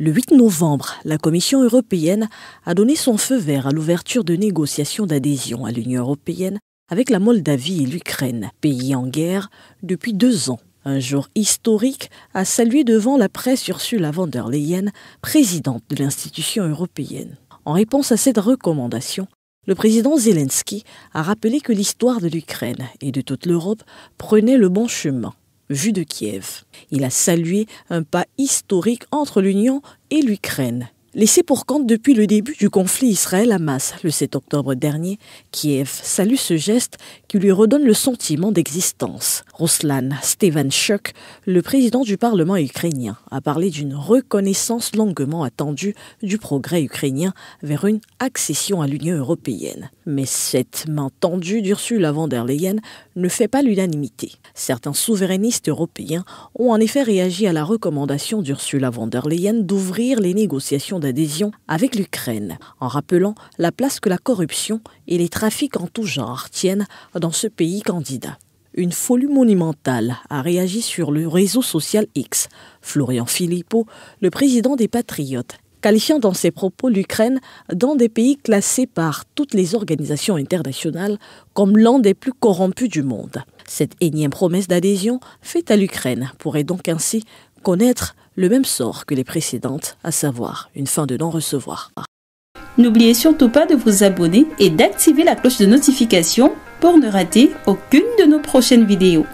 Le 8 novembre, la Commission européenne a donné son feu vert à l'ouverture de négociations d'adhésion à l'Union européenne avec la Moldavie et l'Ukraine, pays en guerre depuis 2 ans. Un jour historique a salué devant la presse Ursula von der Leyen, présidente de l'institution européenne. En réponse à cette recommandation, le président Zelensky a rappelé que l'histoire de l'Ukraine et de toute l'Europe prenait le bon chemin, vu de Kiev. Il a salué un pas historique entre l'Union et l'Ukraine. Laissé pour compte depuis le début du conflit Israël-Hamas le 7 octobre dernier, Kiev salue ce geste qui lui redonne le sentiment d'existence. Ruslan Stefanchuk, le président du Parlement ukrainien, a parlé d'une reconnaissance longuement attendue du progrès ukrainien vers une accession à l'Union européenne. Mais cette main tendue d'Ursula von der Leyen ne fait pas l'unanimité. Certains souverainistes européens ont en effet réagi à la recommandation d'Ursula von der Leyen d'ouvrir les négociations d'adhésion avec l'Ukraine, en rappelant la place que la corruption et les trafics en tout genre tiennent dans ce pays candidat. Une folie monumentale a réagi sur le réseau social X. Florian Philippot, le président des Patriotes, qualifiant dans ses propos l'Ukraine dans des pays classés par toutes les organisations internationales comme l'un des plus corrompus du monde. Cette énième promesse d'adhésion faite à l'Ukraine pourrait donc ainsi connaître le même sort que les précédentes, à savoir une fin de non-recevoir. N'oubliez surtout pas de vous abonner et d'activer la cloche de notification pour ne rater aucune de nos prochaines vidéos.